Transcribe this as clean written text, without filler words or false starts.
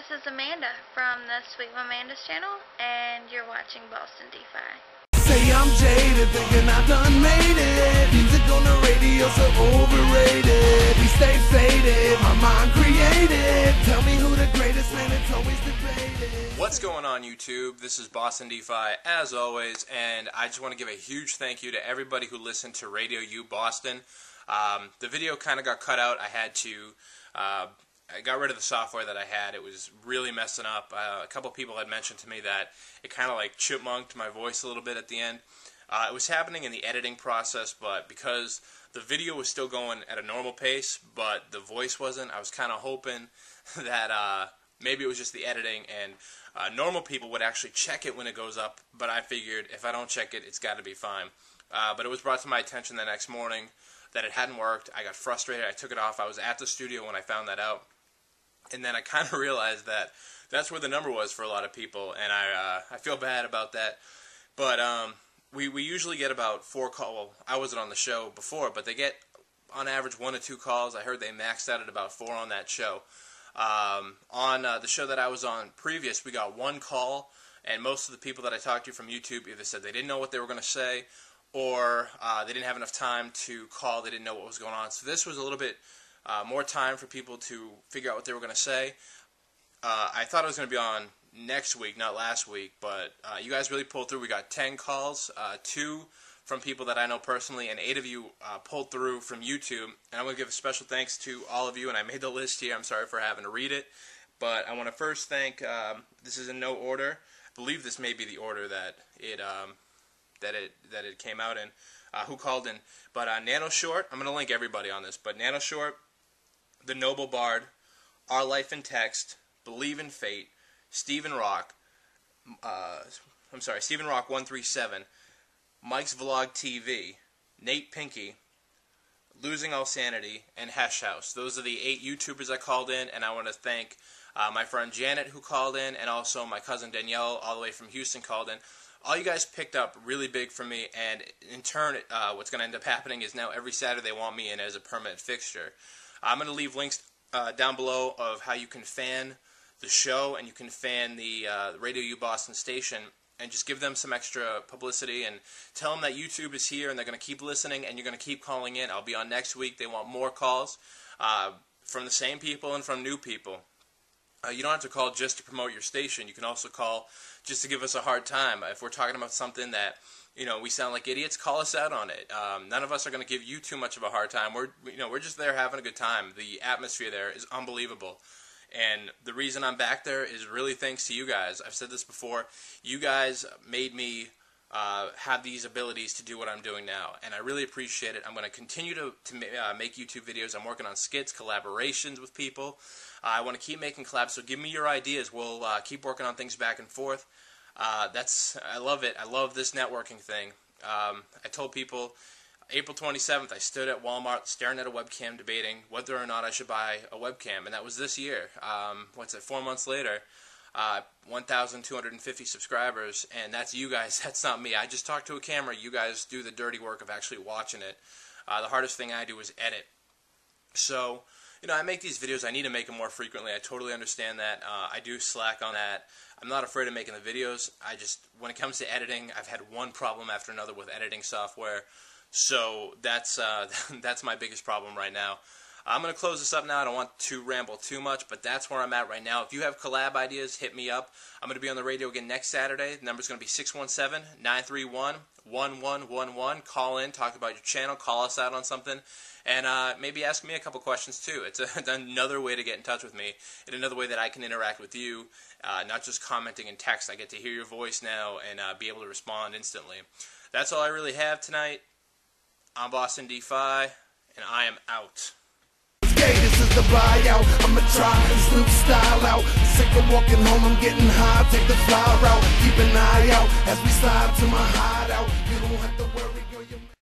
this is Amanda from the Sweet Amanda's channel, and you're watching BostonDFi. Say I'm jaded, thinking I done made it. Music on the radio so overrated. We stay faded, my mind created. Tell me who the greatest, man, it's always debated. What's going on, YouTube? This is BostonDFi, as always, and I just want to give a huge thank you to everybody who listened to Radio U Boston. The video kind of got cut out. I got rid of the software that I had. It was really messing up. A couple people had mentioned to me that it kind of like chipmunked my voice a little bit at the end. It was happening in the editing process, but because the video was still going at a normal pace, but the voice wasn't, I was kind of hoping that maybe it was just the editing, and normal people would actually check it when it goes up, but I figured if I don't check it, it's got to be fine. But it was brought to my attention the next morning that it hadn't worked. I got frustrated. I took it off. I was at the studio when I found that out. And then I kind of realized that that's where the number was for a lot of people, and I feel bad about that. But we usually get about 4 calls. Well, I wasn't on the show before, but they get on average 1 to 2 calls. I heard they maxed out at about 4 on that show. On the show that I was on previous, we got 1 call, and most of the people that I talked to from YouTube either said they didn't know what they were going to say, or they didn't have enough time to call. They didn't know what was going on. So this was a little bit more time for people to figure out what they were going to say. I thought it was going to be on next week, not last week, but you guys really pulled through. We got 10 calls, 2 from people that I know personally, and 8 of you pulled through from YouTube. And I want to give a special thanks to all of you, and I made the list here. I'm sorry for having to read it, but I want to first thank, this is in no order. I believe this may be the order that it came out in, who called in. But Nano Short, I'm going to link everybody on this, but Nano Short, The Noble Bard, Our Life in Text, Believe in Fate, Stephen Rock, Stephen Rock 137, Mike's Vlog TV, Nate Pinky, Losing All Sanity, and Hesh House. Those are the 8 YouTubers I called in, and I want to thank my friend Janet who called in, and also my cousin Danielle all the way from Houston called in. All you guys picked up really big for me, and in turn, what's going to end up happening is now every Saturday they want me in as a permanent fixture. I'm going to leave links down below of how you can fan the show, and you can fan the Radio U Boston station, and just give them some extra publicity, and tell them that YouTube is here, and they're going to keep listening, and you're going to keep calling in. I'll be on next week. They want more calls from the same people and from new people. You don't have to call just to promote your station. You can also call just to give us a hard time. If we're talking about something that, you know, we sound like idiots, call us out on it. None of us are going to give you too much of a hard time. We're just there having a good time. The atmosphere there is unbelievable. And the reason I'm back there is really thanks to you guys. I've said this before. You guys made me have these abilities to do what I'm doing now, and I really appreciate it. I'm going to continue to make YouTube videos. I'm working on skits, collaborations with people. I want to keep making collabs, so give me your ideas. We'll keep working on things back and forth. I love it. I love this networking thing. I told people April 27th, I stood at Walmart staring at a webcam debating whether or not I should buy a webcam, and that was this year. 4 months later, 1,250 subscribers, and that's you guys. That's not me. I just talk to a camera. You guys do the dirty work of actually watching it. The hardest thing I do is edit. So, you know, I make these videos. I need to make them more frequently. I totally understand that. I do slack on that. I'm not afraid of making the videos. When it comes to editing, I've had one problem after another with editing software. So that's my biggest problem right now. I'm going to close this up now. I don't want to ramble too much, but that's where I'm at right now. If you have collab ideas, hit me up. I'm going to be on the radio again next Saturday. The number's going to be 617-931-1111. Call in, talk about your channel, call us out on something, and maybe ask me a couple questions too. It's another way to get in touch with me, and another way that I can interact with you, not just commenting in text. I get to hear your voice now and be able to respond instantly. That's all I really have tonight. I'm BostonDFi, and I am out. This is the buyout. I'ma try this new style out. Sick of walking home, I'm getting high. Take the fly route. Keep an eye out as we slide to my hideout.